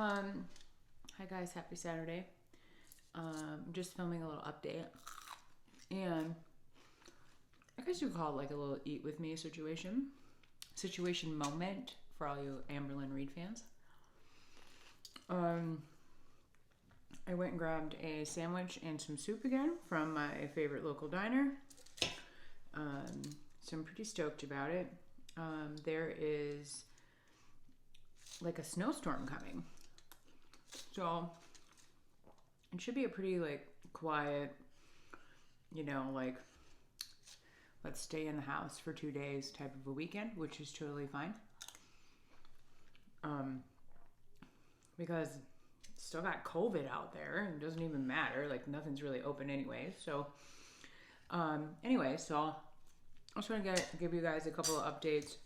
Hi guys, happy Saturday. Just filming a little update. And I guess you could call it like a little eat with me situation moment for all you Amberlynn Reed fans. I went and grabbed a sandwich and some soup again from my favorite local diner. So I'm pretty stoked about it. There is like a snowstorm coming. So it should be a pretty like quiet, like let's stay in the house for 2 days type of a weekend, which is totally fine. Because still got COVID out there and it doesn't even matter. Like nothing's really open anyway. So so I just want to give you guys a couple of updates.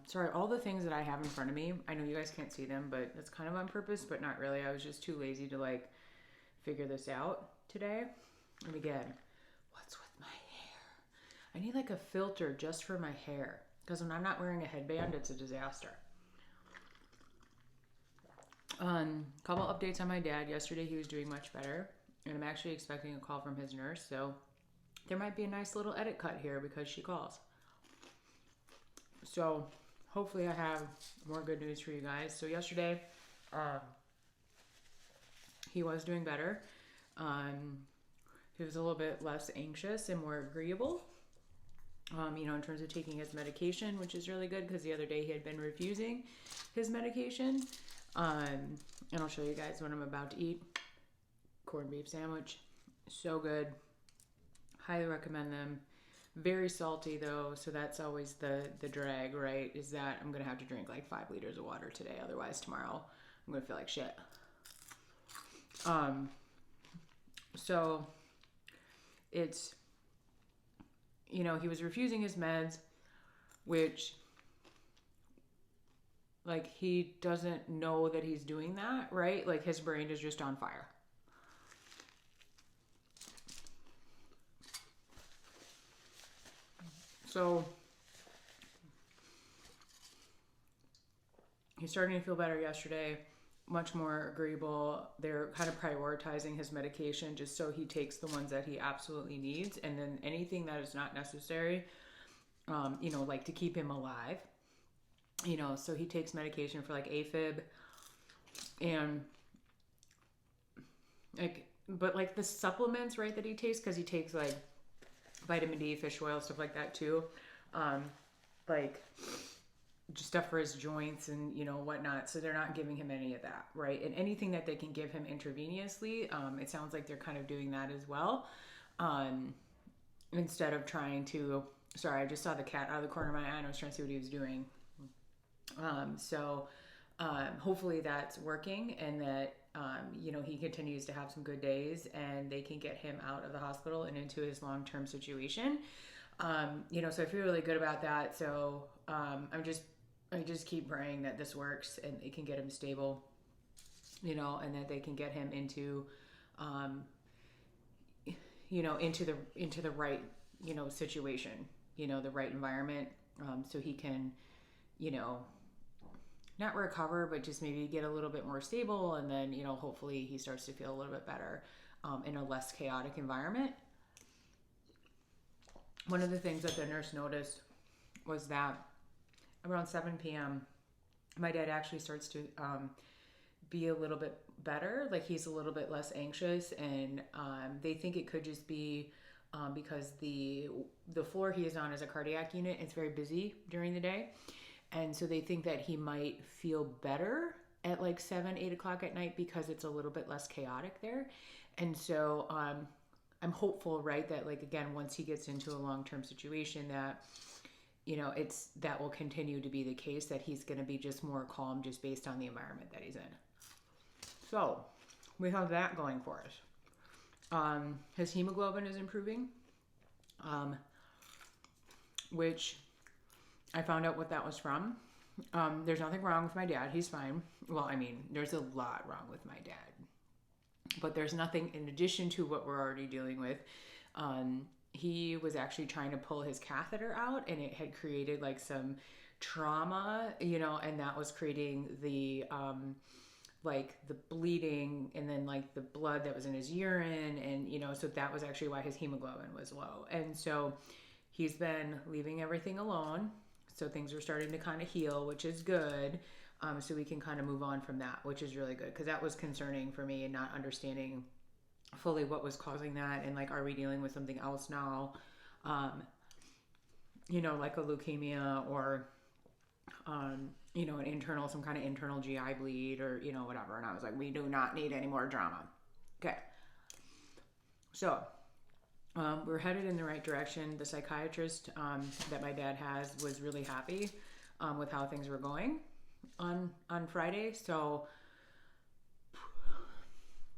Sorry, all the things that I have in front of me, I know you guys can't see them, but that's kind of on purpose, but not really. I was just too lazy to like figure this out today. And again, what's with my hair? I need like a filter just for my hair because when I'm not wearing a headband, it's a disaster. Couple updates on my dad. Yesterday he was doing much better, and I'm actually expecting a call from his nurse, so there might be a nice little edit cut here because she calls. So hopefully I have more good news for you guys. So yesterday, he was doing better. He was a little bit less anxious and more agreeable, in terms of taking his medication, which is really good because the other day he had been refusing his medication. And I'll show you guys what I'm about to eat. Corned beef sandwich. So good. Highly recommend them. Very salty though, so that's always the drag, right? Is that I'm gonna have to drink like 5 liters of water today, otherwise tomorrow I'm gonna feel like shit. So it's, he was refusing his meds, which like he doesn't know that he's doing that, right? Like his brain is just on fire. So he's starting to feel better yesterday, much more agreeable. They're kind of prioritizing his medication just so he takes the ones that he absolutely needs. And then anything that is not necessary, like to keep him alive, so he takes medication for like AFib and but like the supplements, right, that he takes, because he takes like vitamin D, fish oil, stuff like that too. Like just stuff for his joints and whatnot. So they're not giving him any of that, right? And anything that they can give him intravenously, it sounds like they're kind of doing that as well. Instead of trying to, sorry, I just saw the cat out of the corner of my eye and I was trying to see what he was doing. Hopefully that's working and that, he continues to have some good days and they can get him out of the hospital and into his long-term situation. So I feel really good about that. So, I just keep praying that this works and they can get him stable, and that they can get him into, into the right, situation, the right environment, so he can, not recover, but just maybe get a little bit more stable. And then, hopefully he starts to feel a little bit better, in a less chaotic environment. One of the things that the nurse noticed was that around 7 p.m., my dad actually starts to be a little bit better. Like he's a little bit less anxious, and they think it could just be because the floor he is on is a cardiac unit. It's very busy during the day. And so they think that he might feel better at like 7, 8 o'clock at night because it's a little bit less chaotic there. And so I'm hopeful, right, that like, again, once he gets into a long-term situation that, that will continue to be the case, that he's going to be just more calm just based on the environment that he's in. So we have that going for us. His hemoglobin is improving, which I found out what that was from. There's nothing wrong with my dad. He's fine. Well, I mean, there's a lot wrong with my dad. But there's nothing in addition to what we're already dealing with. He was actually trying to pull his catheter out, and it had created like some trauma, and that was creating the like the bleeding and then like the blood that was in his urine, and so that was actually why his hemoglobin was low. And so he's been leaving everything alone, so things are starting to kind of heal, which is good. So we can kind of move on from that, which is really good, because that was concerning for me and not understanding fully what was causing that, and like, are we dealing with something else now, like a leukemia, or some kind of internal GI bleed, or whatever. And I was like, we do not need any more drama. Okay, so we're headed in the right direction. The psychiatrist that my dad has was really happy with how things were going on Friday. So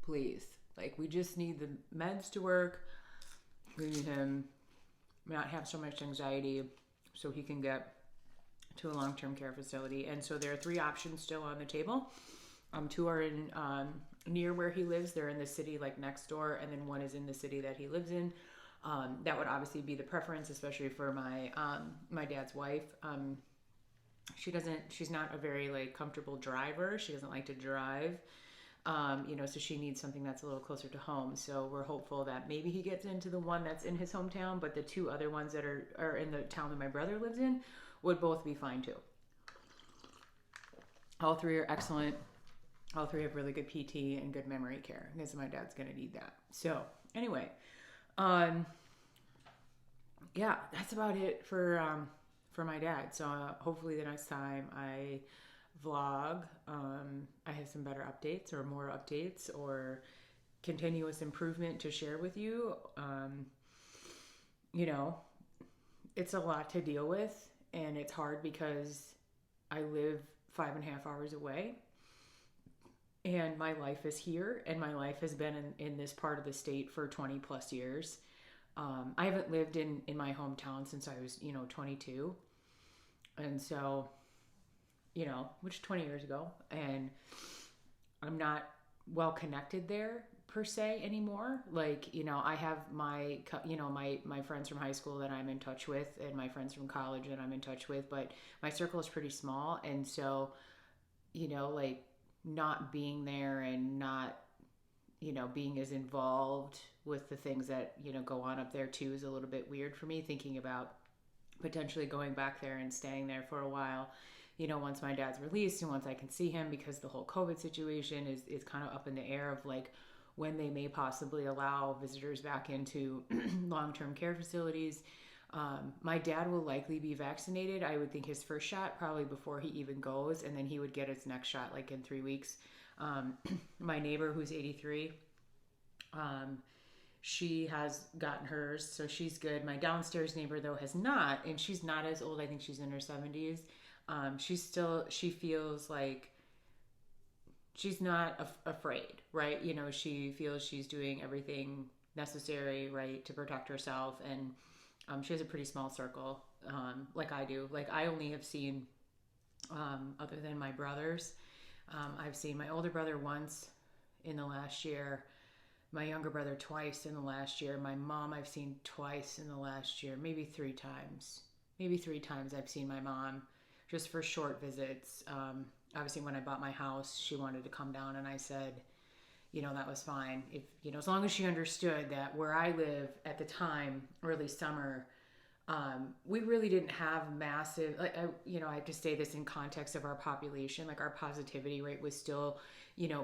please, like, we just need the meds to work. We need him not have so much anxiety so he can get to a long-term care facility. And so there are 3 options still on the table. 2 are in near where he lives. They're in the city, like, next door, and then 1 is in the city that he lives in. That would obviously be the preference, especially for my dad's wife. She's not a very, like, comfortable driver. She doesn't like to drive. So she needs something that's a little closer to home. So we're hopeful that maybe he gets into the one that's in his hometown, but the 2 other ones that are in the town that my brother lives in would both be fine too. All 3 are excellent. All 3 have really good PT and good memory care, because my dad's going to need that. So anyway, yeah, that's about it for my dad. So hopefully the next time I vlog, I have some better updates, or more updates, or continuous improvement to share with you. It's a lot to deal with, and it's hard because I live 5.5 hours away, and my life is here, and my life has been in this part of the state for 20 plus years. I haven't lived in my hometown since I was 22, and so which 20 years ago, and I'm not well connected there per se anymore. Like, I have my friends from high school that I'm in touch with, and my friends from college that I'm in touch with, but my circle is pretty small. And so, like, not being there and not, being as involved with the things that, go on up there too is a little bit weird for me, thinking about potentially going back there and staying there for a while, once my dad's released and once I can see him, because the whole COVID situation is kind of up in the air of, like, when they may possibly allow visitors back into long-term care facilities. My dad will likely be vaccinated. I would think his first shot probably before he even goes, and then he would get his next shot like in 3 weeks. My neighbor, who's 83, she has gotten hers, so she's good. My downstairs neighbor, though, has not, and she's not as old. I think she's in her 70s. She feels like she's not afraid, right? She feels she's doing everything necessary, right, to protect herself. And she has a pretty small circle, like I do. Like, I only have seen, other than my brothers, I've seen my older brother once in the last year, my younger brother twice in the last year, my mom I've seen twice in the last year, maybe 3 times. Maybe 3 times I've seen my mom, just for short visits. Obviously, when I bought my house, she wanted to come down, and I said, that was fine. If, as long as she understood that where I live at the time, early summer, we really didn't have massive, like, I have to say this in context of our population, like, our positivity rate was still,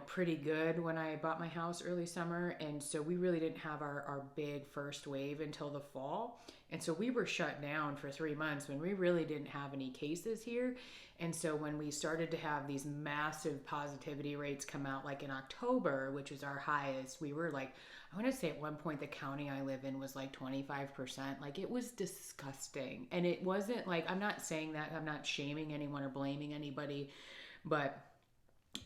pretty good when I bought my house early summer. And so we really didn't have our big first wave until the fall. And so we were shut down for 3 months when we really didn't have any cases here. And so when we started to have these massive positivity rates come out, like in October, which is our highest, we were like, I want to say at one point the county I live in was like 25%. Like, it was disgusting. And it wasn't like, I'm not saying that, I'm not shaming anyone or blaming anybody, but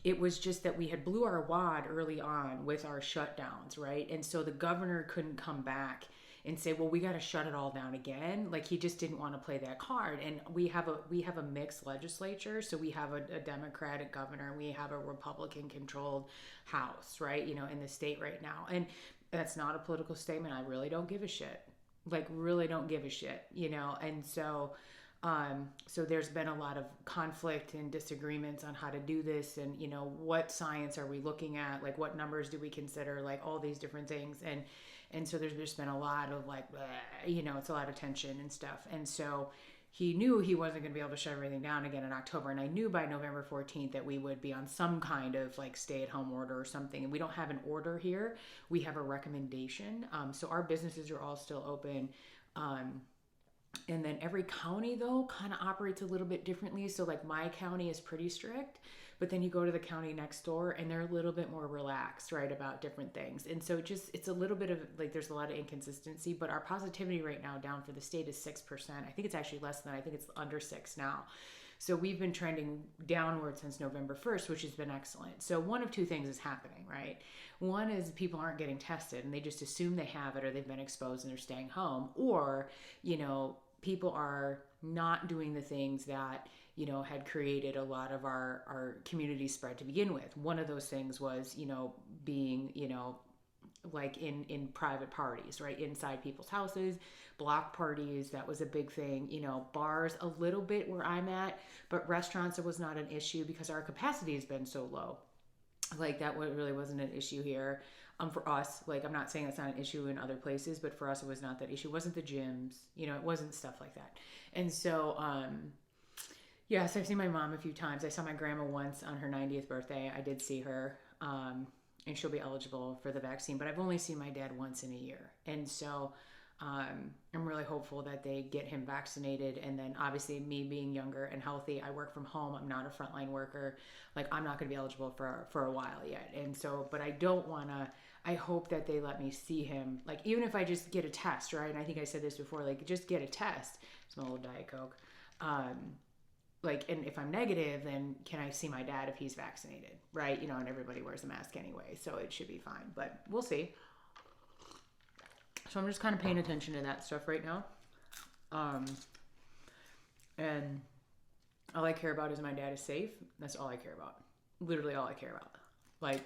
it was just that we had blew our wad early on with our shutdowns, right? And so the governor couldn't come back and say, well, we got to shut it all down again. Like, he just didn't want to play that card. And we have a mixed legislature. So we have a Democratic governor, and we have a Republican controlled House, right? In the state right now. And that's not a political statement. I really don't give a shit. Like, really don't give a shit, And so, So there's been a lot of conflict and disagreements on how to do this, and what science are we looking at, like what numbers do we consider, like all these different things, and so there's just been a lot of like it's a lot of tension and stuff. And so he knew he wasn't going to be able to shut everything down again in October. And I knew by November 14th that we would be on some kind of like stay-at-home order or something. And we don't have an order here. We have a recommendation. So our businesses are all still open. And then every county, though, kind of operates a little bit differently. So like my county is pretty strict. But then you go to the county next door and they're a little bit more relaxed, right, about different things. And so it's a little bit of like, there's a lot of inconsistency, but our positivity rate now down for the state is 6%. I think it's actually less than, I think it's under 6 now. So we've been trending downward since November 1st, which has been excellent. So one of two things is happening, right? One is people aren't getting tested and they just assume they have it, or they've been exposed and they're staying home, or, people are not doing the things that, had created a lot of our community spread to begin with. One of those things was, being, like in private parties, right? Inside people's houses, block parties. That was a big thing, bars a little bit where I'm at, but restaurants, it was not an issue because our capacity has been so low. Like that really wasn't an issue here. For us, like, I'm not saying that's not an issue in other places, but for us, it was not that issue. It wasn't the gyms, it wasn't stuff like that. And so, yes, I've seen my mom a few times. I saw my grandma once on her 90th birthday. I did see her, and she'll be eligible for the vaccine, but I've only seen my dad once in a year. And so, I'm really hopeful that they get him vaccinated. And then obviously me being younger and healthy, I work from home. I'm not a frontline worker. Like I'm not going to be eligible for a while yet. And so, but I hope that they let me see him. Like even if I just get a test, right? And I think I said this before, like just get a test. Smell a little Diet Coke. Like, and if I'm negative, then can I see my dad if he's vaccinated, right? And everybody wears a mask anyway, so it should be fine, but we'll see. So I'm just kind of paying attention to that stuff right now. And all I care about is my dad is safe. That's all I care about. Literally all I care about. Like,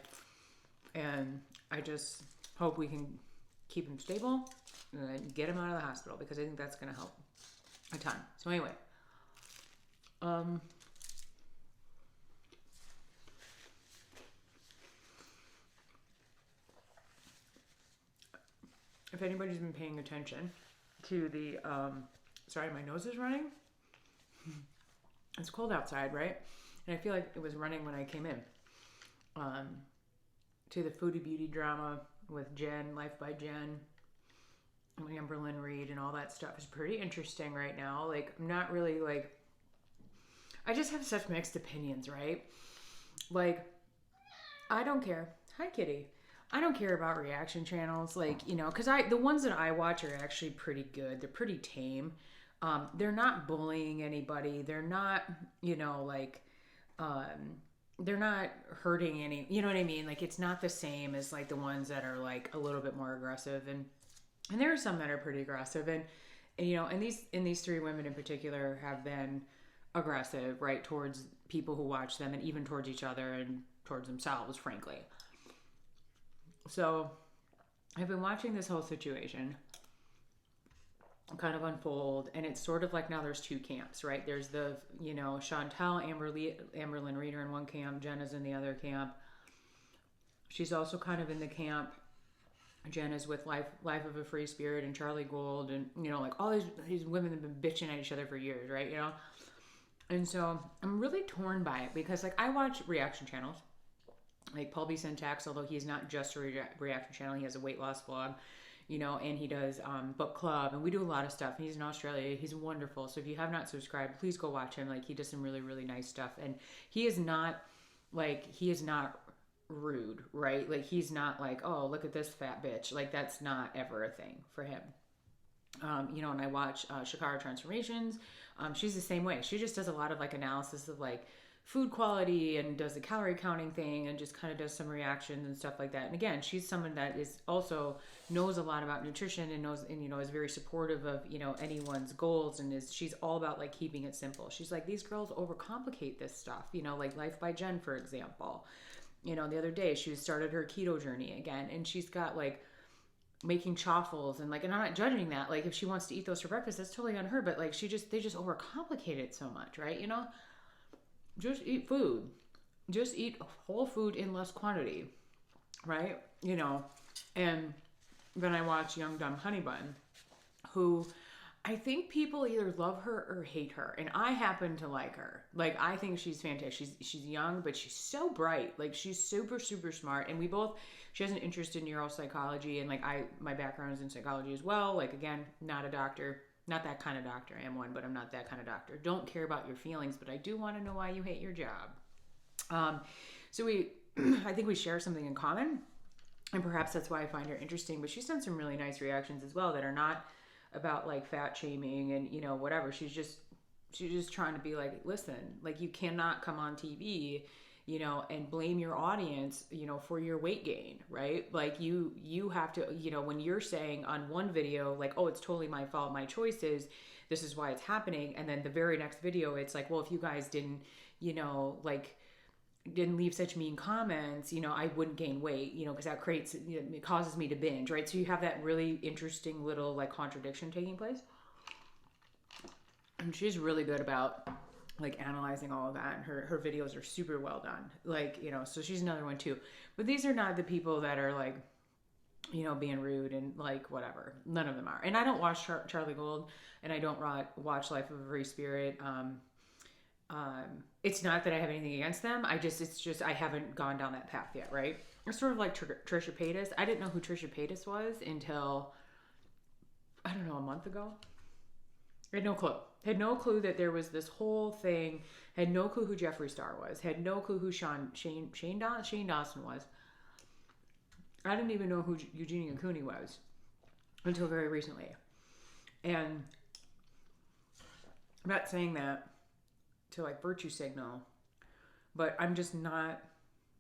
and I just hope we can keep him stable and get him out of the hospital because I think that's going to help a ton. So anyway, if anybody's been paying attention to the, sorry, my nose is running. It's cold outside, right? And I feel like it was running when I came in. To the Foodie Beauty drama with Jen, Life by Jen, and Amberlynn Reed, and all that stuff is pretty interesting right now. Like, I'm not really like, I just have such mixed opinions, right? Like, I don't care. Hi, kitty. I don't care about reaction channels, like, because the ones that I watch are actually pretty good. They're pretty tame. They're not bullying anybody. They're not, they're not hurting any, you know what I mean? Like, it's not the same as like the ones that are like a little bit more aggressive, and there are some that are pretty aggressive, and these three women in particular have been aggressive, right, towards people who watch them, and even towards each other and towards themselves, frankly. So I've been watching this whole situation kind of unfold, and it's sort of like now there's two camps, right? There's the, Chantel, Amberlynn Reed are in one camp, Jen is in the other camp. She's also kind of in the camp, Jen is with Life of a Free Spirit and Charlie Gold, and, like all these women have been bitching at each other for years, right? And so I'm really torn by it because, like, I watch reaction channels like Paul B. Syntax, although he's not just a reaction channel, he has a weight loss blog, and he does book club, and we do a lot of stuff. He's in Australia. He's wonderful. So if you have not subscribed, please go watch him. Like, he does some really, really nice stuff. And he is not rude, right? Like, he's not like, oh, look at this fat bitch. Like, that's not ever a thing for him. And I watch Shakara Transformations. She's the same way. She just does a lot of like analysis of like food quality and does the calorie counting thing and just kind of does some reactions and stuff like that. And again, she's someone that is also knows a lot about nutrition and knows, and, is very supportive of, anyone's goals, and she's all about like keeping it simple. She's like, these girls overcomplicate this stuff, like Life by Jen, for example. The other day she started her keto journey again, and she's got like making chaffles and like, and I'm not judging that. Like if she wants to eat those for breakfast, that's totally on her. But like they just overcomplicate it so much, right? You know, just eat food. Just eat whole food in less quantity, right? You know, and then I watch Young Dumb Honey Bun, who I think people either love her or hate her, and I happen to like her. Like I think she's fantastic. She's young, but she's so bright. Like she's super super smart, and we both. She has an interest in neuropsychology, and like my background is in psychology as well. Like again, not a doctor, not that kind of doctor. I am one, but I'm not that kind of doctor. Don't care about your feelings, but I do want to know why you hate your job. So we, I think we share something in common, and perhaps that's why I find her interesting. But she's done some really nice reactions as well that are not about like fat shaming and you know whatever. She's just trying to be like, listen, like you cannot come on TV, you know, and blame your audience, you know, for your weight gain, right? Like you have to, you know, when you're saying on one video like, oh, it's totally my fault, my choices, this is why it's happening, and then the very next video it's like, well, if you guys didn't, you know, like didn't leave such mean comments, you know, I wouldn't gain weight, you know, because that creates, you know, it causes me to binge, right? So you have that really interesting little like contradiction taking place. And she's really good about like analyzing all of that. And her videos are super well done. Like, you know, so she's another one too. But these are not the people that are like, you know, being rude and like whatever. None of them are. And I don't watch Charlie Gold, and I don't watch Life of a Free Spirit. It's not that I have anything against them. It's just I haven't gone down that path yet, right? It's sort of like Trisha Paytas. I didn't know who Trisha Paytas was until, I don't know, a month ago. I had no clue. Had no clue that there was this whole thing. Had no clue who Jeffree Star was. Had no clue who Shane Dawson was. I didn't even know who Eugenia Cooney was until very recently. And I'm not saying that to like virtue signal, but I'm just not.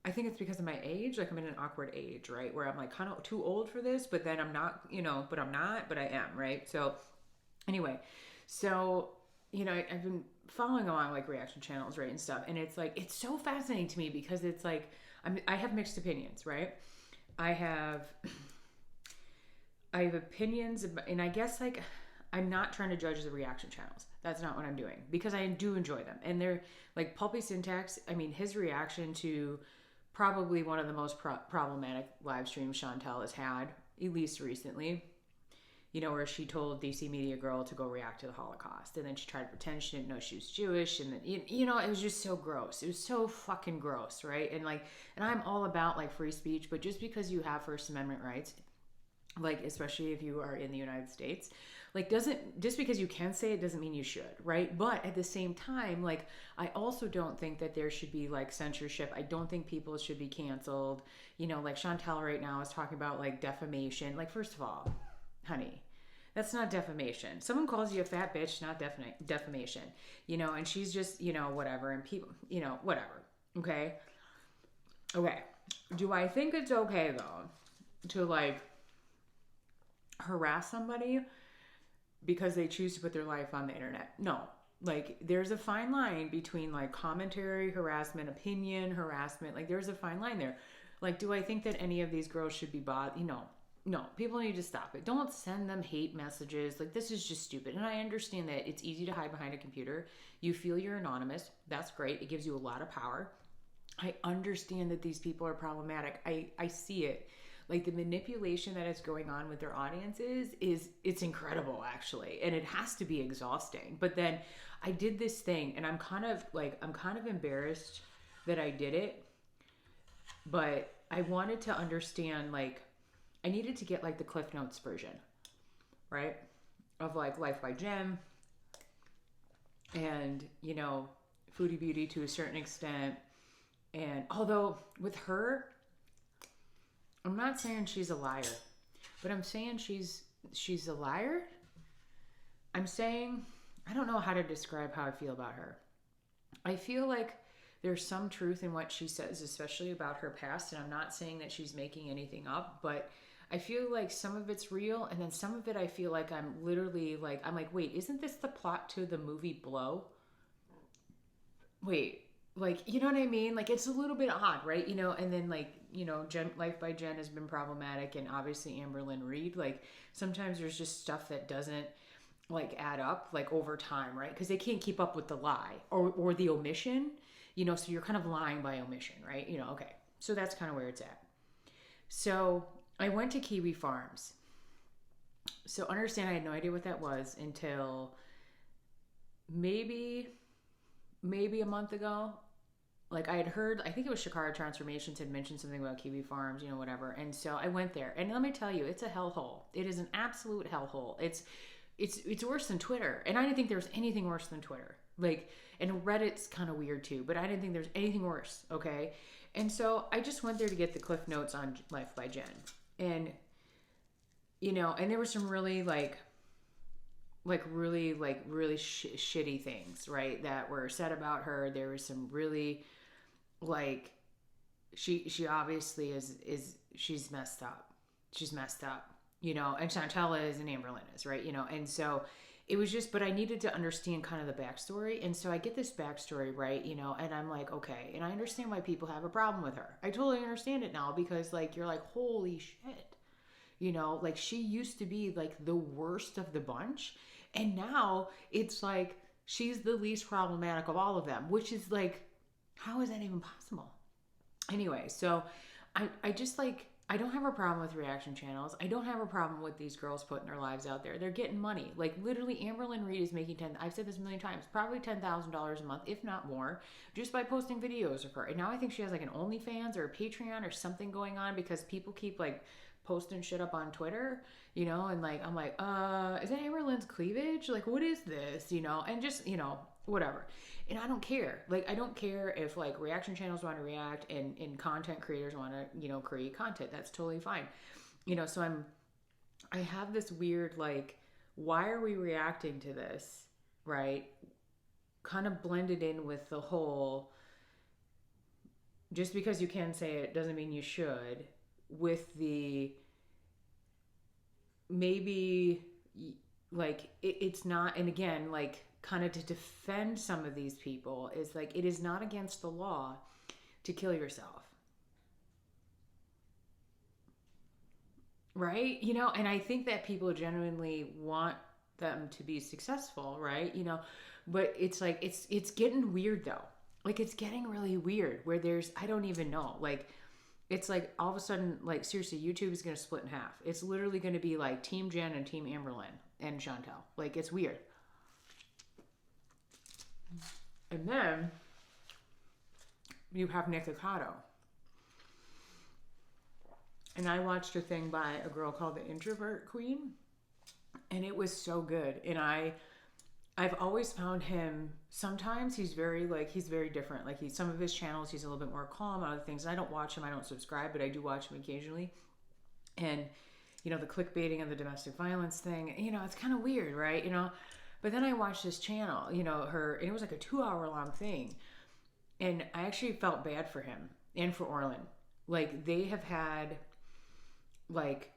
I think it's because of my age. Like I'm in an awkward age, right? Where I'm like kind of too old for this, but then I'm not, you know, but I'm not, but I am, right? So anyway, so, you know, I've been following along like reaction channels, right, and stuff. And it's like, it's so fascinating to me because it's like, I have mixed opinions, right? I have opinions, and I guess like, I'm not trying to judge the reaction channels. That's not what I'm doing because I do enjoy them. And they're like Pulpy Syntax. I mean, his reaction to probably one of the most problematic live streams Chantel has had, at least recently, you know, where she told DC Media Girl to go react to the Holocaust. And then she tried to pretend she didn't know she was Jewish. And then, you know, it was just so gross. It was so fucking gross, right? And like, and I'm all about like free speech, but just because you have First Amendment rights, like especially if you are in the United States, like just because you can say it doesn't mean you should, right? But at the same time, like I also don't think that there should be like censorship. I don't think people should be canceled. You know, like Chantel right now is talking about like defamation. Like first of all, honey, that's not defamation. Someone calls you a fat bitch, not defamation. You know, and she's just, you know, whatever, and people, you know, whatever. Okay. Do I think it's okay though to like harass somebody because they choose to put their life on the internet? No. Like there's a fine line between like commentary harassment, opinion harassment. Like there's a fine line there. Like, do I think that any of these girls should be bothered? You know, no, people need to stop it. Don't send them hate messages. Like this is just stupid. And I understand that it's easy to hide behind a computer. You feel you're anonymous. That's great. It gives you a lot of power. I understand that these people are problematic. I see it. Like the manipulation that is going on with their audiences it's incredible actually. And it has to be exhausting. But then I did this thing and I'm kind of embarrassed that I did it. But I wanted to understand, like, I needed to get like the Cliff Notes version, right? Of like Life by Jem and, you know, Foodie Beauty to a certain extent. And although with her, I'm not saying she's a liar, but I'm saying she's a liar. I'm saying, I don't know how to describe how I feel about her. I feel like there's some truth in what she says, especially about her past. And I'm not saying that she's making anything up, but I feel like some of it's real. And then some of it, I feel like I'm like, wait, isn't this the plot to the movie Blow? Wait, like, you know what I mean? Like, it's a little bit odd, right? And then like, Life by Jen has been problematic, and obviously Amberlynn Reed. Like, sometimes there's just stuff that doesn't like add up like over time, right? Because they can't keep up with the lie or the omission, so you're kind of lying by omission, right? Okay. So that's kind of where it's at. So I went to Kiwi Farms. So understand, I had no idea what that was until maybe a month ago. Like, I had heard, I think it was Shakara Transformations had mentioned something about Kiwi Farms, whatever. And so I went there, and let me tell you, it's a hellhole. It is an absolute hellhole. It's worse than Twitter, and I didn't think there was anything worse than Twitter. Like, and Reddit's kind of weird too, but I didn't think there's anything worse. Okay, and so I just went there to get the cliff notes on Life by Jen, and and there were some really really shitty things, right, that were said about her. There was some really like she obviously is she's messed up. She's messed up, and Chantel is and Amberlynn is, right, and so it was just, but I needed to understand kind of the backstory. And so I get this backstory, right, and I'm like, okay, and I understand why people have a problem with her. I totally understand it now, because like, you're like, holy shit, like, she used to be like the worst of the bunch, and now it's like she's the least problematic of all of them, which is like, how is that even possible? Anyway, so I just like, I don't have a problem with reaction channels. I don't have a problem with these girls putting their lives out there. They're getting money. Like, literally, Amberlynn Reed is making I've said this a million times, probably $10,000 a month, if not more, just by posting videos of her. And now I think she has like an OnlyFans or a Patreon or something going on, because people keep like posting shit up on Twitter, and like, I'm like, is that Amberlynn's cleavage? Like, what is this? And just, whatever. And I don't care. Like, I don't care if like reaction channels want to react and content creators want to, create content. That's totally fine. So I have this weird, like, why are we reacting to this? Right? Kind of blended in with the whole, just because you can say it doesn't mean you should, with the maybe like it's not. And again, like, kind of to defend some of these people, is like, it is not against the law to kill yourself, right? And I think that people genuinely want them to be successful, right? But it's like, it's getting weird though. Like, it's getting really weird where there's, I don't even know, like, it's like all of a sudden, like, seriously, YouTube is going to split in half. It's literally going to be like Team Jen and Team Amberlynn and Chantel. Like, it's weird. And then you have Nikocado. And I watched a thing by a girl called the Introvert Queen, and it was so good. And I've always found him, sometimes he's very different. Like, some of his channels, he's a little bit more calm. Other things, and I don't watch him, I don't subscribe, but I do watch him occasionally. And, the clickbaiting of the domestic violence thing, it's kind of weird, right? But then I watched this channel, and it was like a 2-hour long thing. And I actually felt bad for him and for Orlin. Like, they have had, like,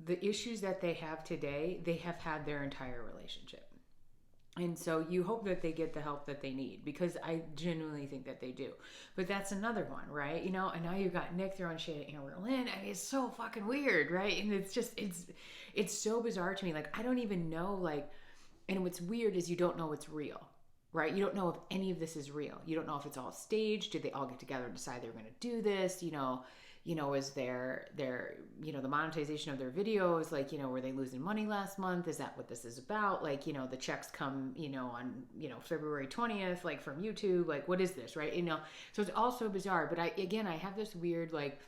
the issues that they have today, they have had their entire relationship. And so you hope that they get the help that they need, because I genuinely think that they do. But that's another one, right? And now you've got Nick throwing shit at Amberlynn. I mean, it's so fucking weird, right? And it's just, it's so bizarre to me. Like, I don't even know, like, and what's weird is you don't know what's real, right? You don't know if any of this is real. You don't know if it's all staged. Did they all get together and decide they were going to do this? Is their the monetization of their videos, like, were they losing money last month? Is that what this is about? Like, the checks come, on, February 20th, like, from YouTube, like, what is this, right? So it's all so bizarre. But I have this weird, like,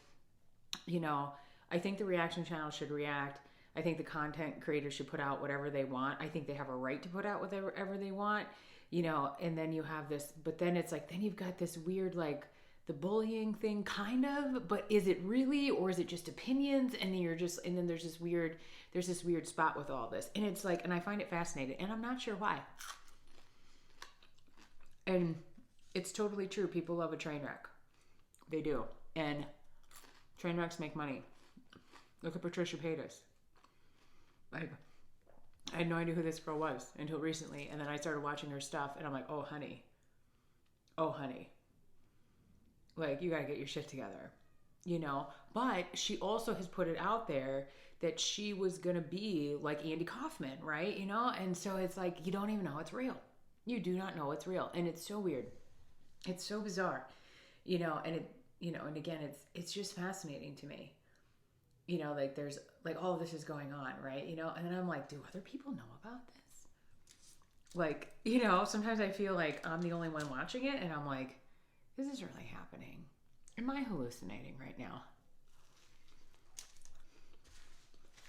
I think the reaction channel should react. I think the content creators should put out whatever they want. I think they have a right to put out whatever they want, and then you have this, but then it's like, then you've got this weird, like, the bullying thing, kind of, but is it really, or is it just opinions? And then there's this weird spot with all this. And it's like, and I find it fascinating, and I'm not sure why. And it's totally true. People love a train wreck. They do. And train wrecks make money. Look at Patricia Paytas. Like, I had no idea who this girl was until recently. And then I started watching her stuff, and I'm like, oh, honey, oh, honey, like, you got to get your shit together, you know? But she also has put it out there that she was going to be like Andy Kaufman, right? You know? And so it's like, you don't even know it's real. You do not know it's real. And it's so weird. It's so bizarre, you know? And it, you know, and again, it's just fascinating to me. You know, like there's like all of this is going on, right? You know, and then I'm like, do other people know about this? Like, you know, sometimes I feel like I'm the only one watching it, and I'm like, this is really happening. Am I hallucinating right now?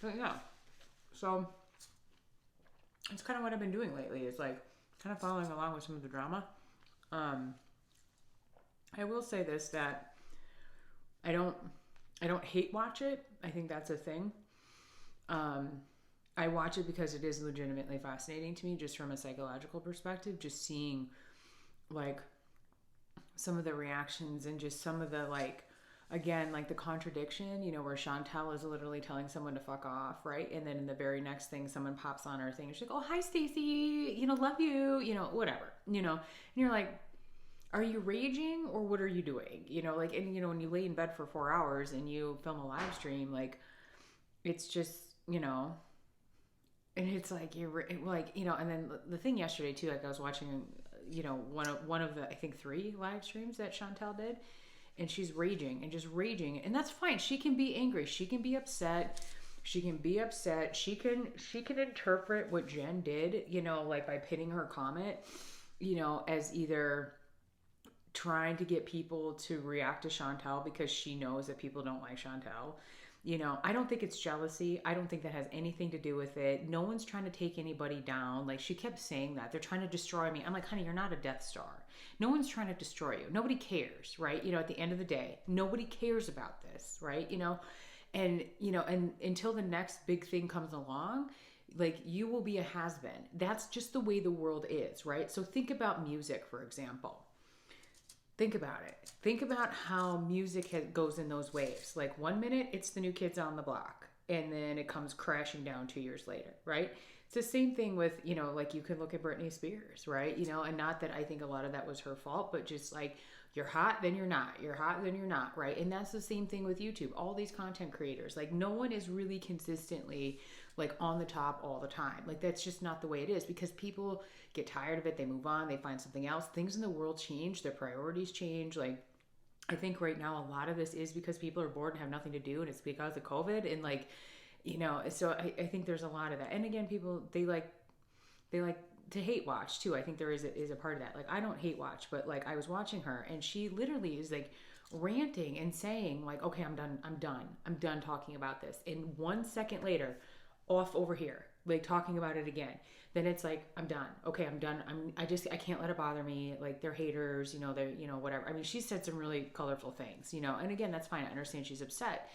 But yeah, so it's kind of what I've been doing lately. Is like kind of following along with some of the drama. I will say this, that I don't hate watch it. I think that's a thing. I watch it because it is legitimately fascinating to me, just from a psychological perspective, just seeing like some of the reactions and just some of the, like, again, like the contradiction, you know, where Chantel is literally telling someone to fuck off, right? And then in the very next thing, someone pops on her thing. She's like, oh, hi, Stacey, you know, love you, you know, whatever, you know, and you're like, are you raging or what are you doing? You know, like, and you know, when you lay in bed for 4 hours and you film a live stream, like, it's just, you know, and it's like, you're like, you know, and then the thing yesterday too, like I was watching, you know, one of the, I think 3 live streams that Chantel did, and she's raging and just raging, and that's fine. She can be angry. She can be upset. She can be upset. She can interpret what Jen did, you know, like by pinning her comment, you know, as either trying to get people to react to Chantel because she knows that people don't like Chantel. You know, I don't think it's jealousy. I don't think that has anything to do with it. No one's trying to take anybody down. Like, she kept saying that. They're trying to destroy me. I'm like, honey, you're not a Death Star. No one's trying to destroy you. Nobody cares, right? You know, at the end of the day, nobody cares about this, right? You know, and until the next big thing comes along, like, you will be a has-been. That's just the way the world is, right? So think about music, for example. Think about it. Think about how music goes in those waves. Like, 1 minute, it's the New Kids on the Block, and then it comes crashing down 2 years later, right? It's the same thing with, you know, like, you can look at Britney Spears, right? You know, and not that I think a lot of that was her fault, but just like, you're hot, then you're not. You're hot, then you're not, right? And that's the same thing with YouTube. All these content creators, like, no one is really consistently like on the top all the time. Like, that's just not the way it is, because people get tired of it. They move on, they find something else. Things in the world change, their priorities change. Like, I think right now a lot of this is because people are bored and have nothing to do, and it's because of COVID. And like, you know, so I think there's a lot of that. And again, people, they like to hate watch too. I think there is a part of that. Like, I don't hate watch, but like, I was watching her and she literally is like ranting and saying like, okay, I'm done talking about this. And 1 second later, off over here, like talking about it again. Then it's like, I'm done. Okay, I'm done. I can't let it bother me. Like, they're haters, you know, they're, you know, whatever. I mean, she said some really colorful things, you know, and again, that's fine. I understand she's upset,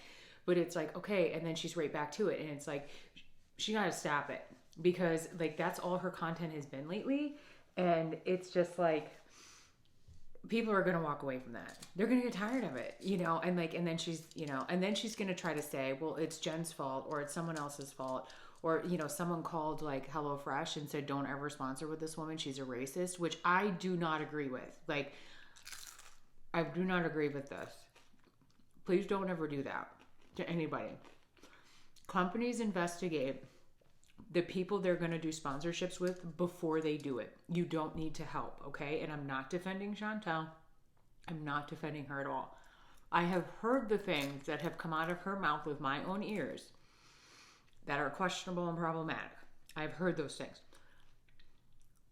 but it's like, okay. And then she's right back to it. And it's like, she got to stop it, because like, that's all her content has been lately. And it's just like, people are going to walk away from that. They're going to get tired of it, you know, and like, and then she's, you know, and then she's going to try to say, well, it's Jen's fault, or it's someone else's fault. Or, you know, someone called like HelloFresh and said, don't ever sponsor with this woman. She's a racist, which I do not agree with. Like, I do not agree with this. Please don't ever do that to anybody. Companies investigate the people they're going to do sponsorships with before they do it. You don't need to help, okay? And I'm not defending Chantel. I'm not defending her at all. I have heard the things that have come out of her mouth with my own ears that are questionable and problematic. I've heard those things.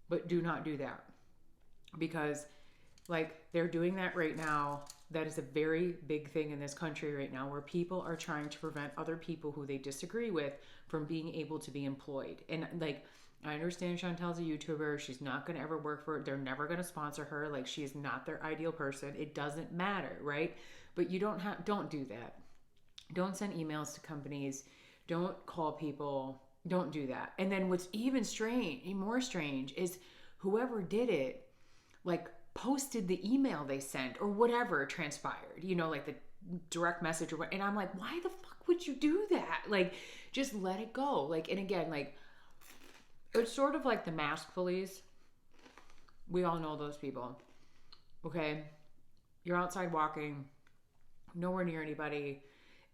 But do not do that. Because, like, they're doing that right now. That is a very big thing in this country right now, where people are trying to prevent other people who they disagree with from being able to be employed. And, like, I understand Chantel's a YouTuber. She's not going to ever work for it. They're never going to sponsor her. Like, she is not their ideal person. It doesn't matter, right? But you don't do that. Don't send emails to companies. Don't call people. Don't do that. And then what's even more strange is whoever did it, like, posted the email they sent or whatever transpired, you know, like the direct message or what. And I'm like, why the fuck would you do that? Like, just let it go. Like, and again, like, it's sort of like the mask police. We all know those people. Okay. You're outside walking, nowhere near anybody,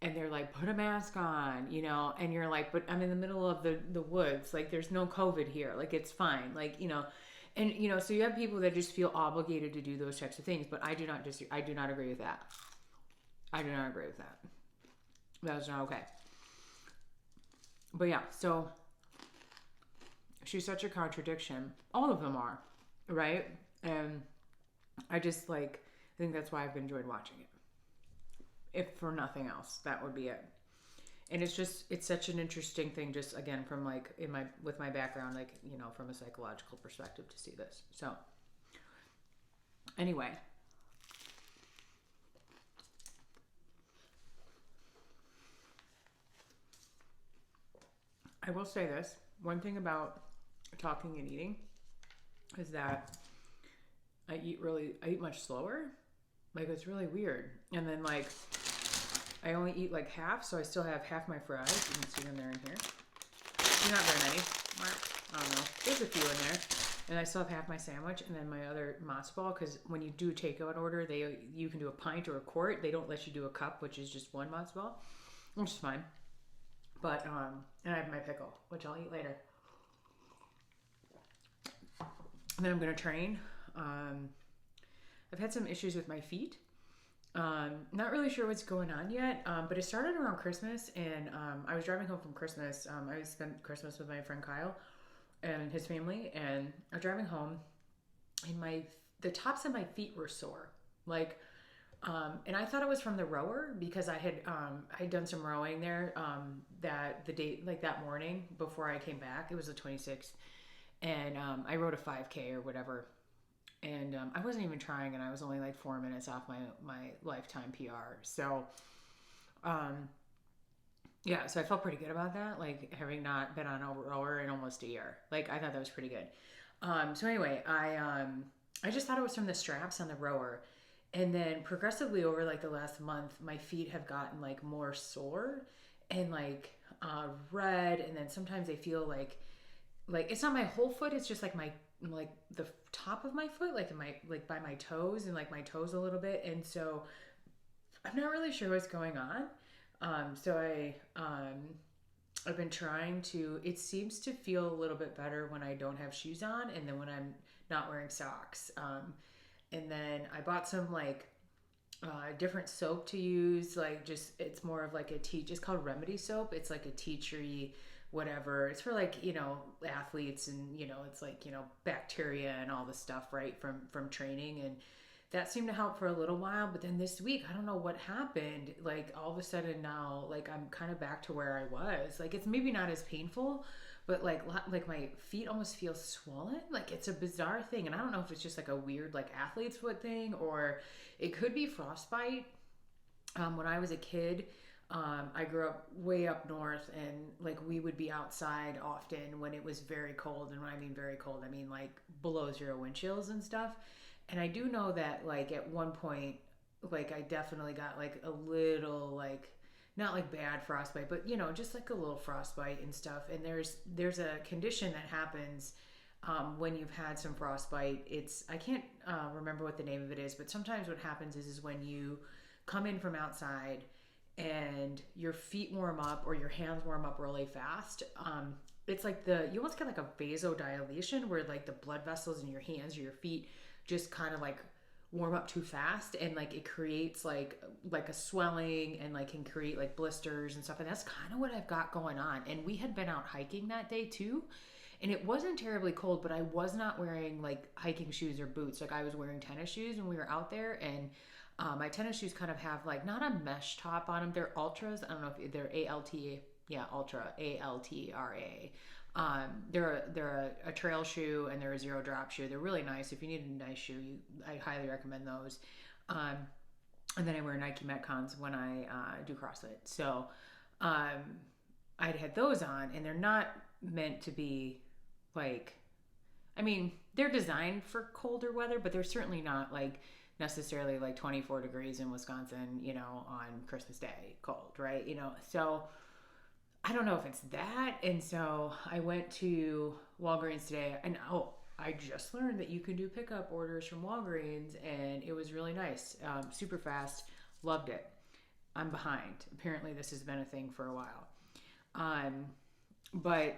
and they're like, put a mask on, and you're like, but I'm in the middle of the woods. Like, there's no COVID here. Like, it's fine. Like, and, so you have people that just feel obligated to do those types of things, but I do not agree with that. I do not agree with that. That's not okay. But yeah, so she's such a contradiction. All of them are, right? And I just like, I think that's why I've enjoyed watching it. If for nothing else, that would be it. And it's such an interesting thing, just again, from like with my background, like, from a psychological perspective to see this. So anyway, I will say this. One thing about talking and eating is that I eat much slower. Like, it's really weird. And then like I only eat like half, so I still have half my fries. You can see them there in here. Not very many. I don't know. There's a few in there. And I still have half my sandwich and then my other matzo ball, because when you do takeout order, you can do a pint or a quart. They don't let you do a cup, which is just one matzo ball, which is fine. But and I have my pickle, which I'll eat later. And then I'm gonna train. I've had some issues with my feet. Not really sure what's going on yet, but it started around Christmas, and I was driving home from Christmas. I spent Christmas with my friend Kyle and his family, and I was driving home, and the tops of my feet were sore, like, and I thought it was from the rower, because I had done some rowing there that the day, like that morning before I came back. It was the 26th, and I rode a 5K or whatever. And I wasn't even trying, and I was only like 4 minutes off my lifetime PR. So, yeah, so I felt pretty good about that, like having not been on a rower in almost a year. Like, I thought that was pretty good. So anyway, I just thought it was from the straps on the rower, and then progressively over like the last month, my feet have gotten like more sore and like red, and then sometimes they feel like it's not my whole foot, it's just like the top of my foot, like in my, like by my toes, and like my toes a little bit. And so I'm not really sure what's going on. So I've been trying to, it seems to feel a little bit better when I don't have shoes on, and then when I'm not wearing socks. And then I bought some like different soap to use, like, just, it's more of like it's called Remedy soap. It's like a tea tree whatever. It's for like, athletes, and it's like, bacteria and all the stuff, right, from training. And that seemed to help for a little while, but then this week, I don't know what happened, like all of a sudden now, like I'm kind of back to where I was. Like, it's maybe not as painful, but like my feet almost feel swollen. Like, it's a bizarre thing, and I don't know if it's just like a weird like athlete's foot thing, or it could be frostbite. When I was a kid, I grew up way up north, and like we would be outside often when it was very cold. And when I mean very cold, I mean like below zero wind chills and stuff. And I do know that like at one point, like I definitely got like a little, like, not like bad frostbite, but just like a little frostbite and stuff. And there's a condition that happens when you've had some frostbite. I can't remember what the name of it is, but sometimes what happens is when you come in from outside and your feet warm up or your hands warm up really fast. It's like you almost get like a vasodilation, where like the blood vessels in your hands or your feet just kind of like warm up too fast, and like it creates like a swelling, and like can create like blisters and stuff. And that's kind of what I've got going on. And we had been out hiking that day too, and it wasn't terribly cold, but I was not wearing like hiking shoes or boots. Like, I was wearing tennis shoes when we were out there. And my tennis shoes kind of have like not a mesh top on them. They're Ultras. I don't know if they're ALTA. Yeah, Ultra, ALTRA. They're a trail shoe, and they're a zero drop shoe. They're really nice. If you need a nice shoe, I highly recommend those. And then I wear Nike Metcons when I do CrossFit. So I'd had those on, and they're not meant to be like, I mean, they're designed for colder weather, but they're certainly not like necessarily like 24 degrees in Wisconsin, on Christmas Day cold, right? So I don't know if it's that. And so I went to Walgreens today, and I just learned that you can do pickup orders from Walgreens, and it was really nice. Super fast. Loved it. I'm behind. Apparently, this has been a thing for a while. Um, but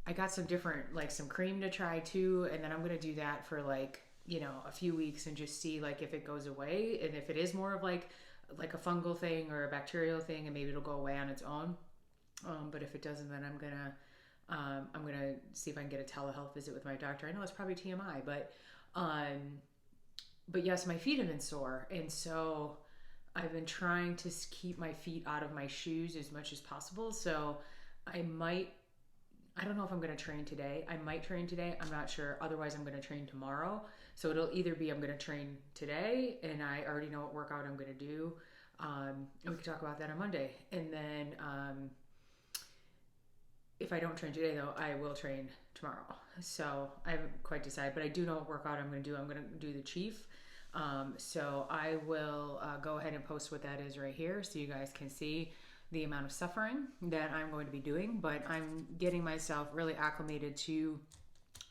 I got some different, like some cream to try too, and then I'm gonna do that for like a few weeks and just see like if it goes away, and if it is more of like a fungal thing or a bacterial thing, and maybe it'll go away on its own. But if it doesn't, then I'm gonna see if I can get a telehealth visit with my doctor. I know it's probably TMI, but yes, my feet have been sore, and so I've been trying to keep my feet out of my shoes as much as possible. So I might. I don't know if I'm going to train today. I might train today. I'm not sure. Otherwise, I'm going to train tomorrow. So it'll either be I'm going to train today and I already know what workout I'm going to do. And we can talk about that on Monday. And then if I don't train today, though, I will train tomorrow. So I haven't quite decided, but I do know what workout I'm going to do. I'm going to do the Chief. So I will go ahead and post what that is right here so you guys can see the amount of suffering that I'm going to be doing. But I'm getting myself really acclimated to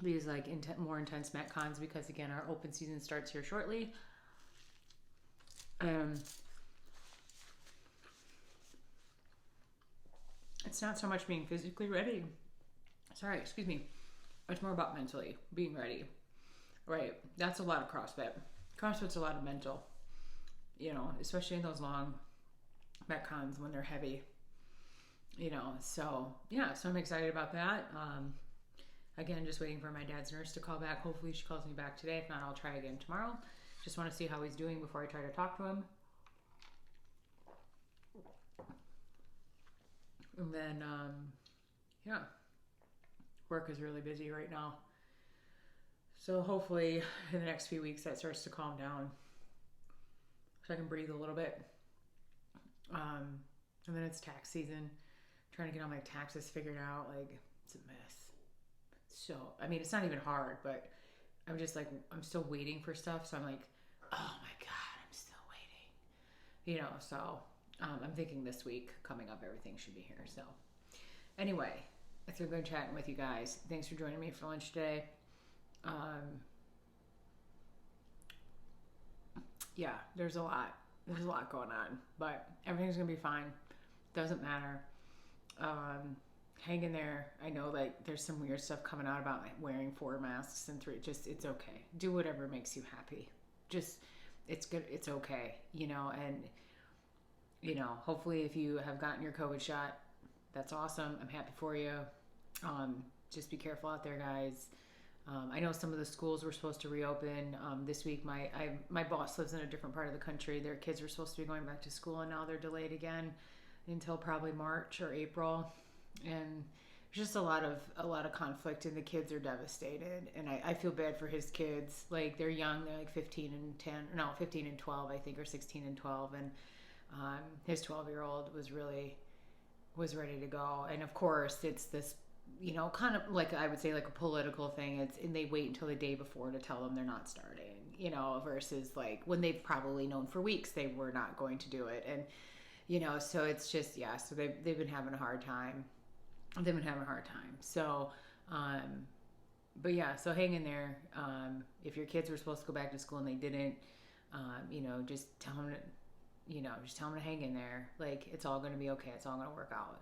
these like more intense Metcons because again, our open season starts here shortly. It's not so much being physically ready. Sorry, excuse me. It's more about mentally being ready. Right. That's a lot of CrossFit. CrossFit's a lot of mental, especially in those long Metcons when they're heavy, so yeah, so I'm excited about that. Again, just waiting for my dad's nurse to call back. Hopefully she calls me back today. If not, I'll try again tomorrow. Just want to see how he's doing before I try to talk to him. And then, yeah, work is really busy right now. So hopefully in the next few weeks that starts to calm down so I can breathe a little bit. And then it's tax season. Trying to get all my taxes figured out. Like, it's a mess. So, I mean, it's not even hard, but I'm just like, I'm still waiting for stuff. So I'm like, oh my God, I'm still waiting. So I'm thinking this week coming up, everything should be here. So anyway, it's been good chatting with you guys. Thanks for joining me for lunch today. Yeah, there's a lot going on, but everything's gonna be fine. Doesn't matter. Hang in there. I know like there's some weird stuff coming out about like wearing 4 masks and 3. Just it's okay. Do whatever makes you happy. Just it's good. It's okay. And hopefully if you have gotten your COVID shot, that's awesome. I'm happy for you. Just be careful out there, guys. I know some of the schools were supposed to reopen this week. My boss lives in a different part of the country. Their kids were supposed to be going back to school, and now they're delayed again until probably March or April. And there's just a lot of conflict, and the kids are devastated. And I feel bad for his kids. Like they're young. They're like 15 and 12, I think, or 16 and 12. And his 12-year-old was ready to go. And of course, it's this. Kind of like I would say like a political thing. And they wait until the day before to tell them they're not starting, versus like when they've probably known for weeks they were not going to do it. And, so it's just, yeah, so they've been having a hard time. So, but yeah, so hang in there. If your kids were supposed to go back to school and they didn't, just tell them to hang in there. Like, it's all going to be okay. It's all going to work out.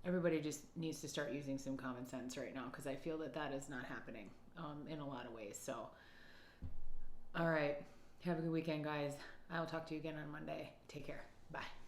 Everybody just needs to start using some common sense right now, because I feel that is not happening in a lot of ways. So, all right. Have a good weekend, guys. I'll talk to you again on Monday. Take care. Bye.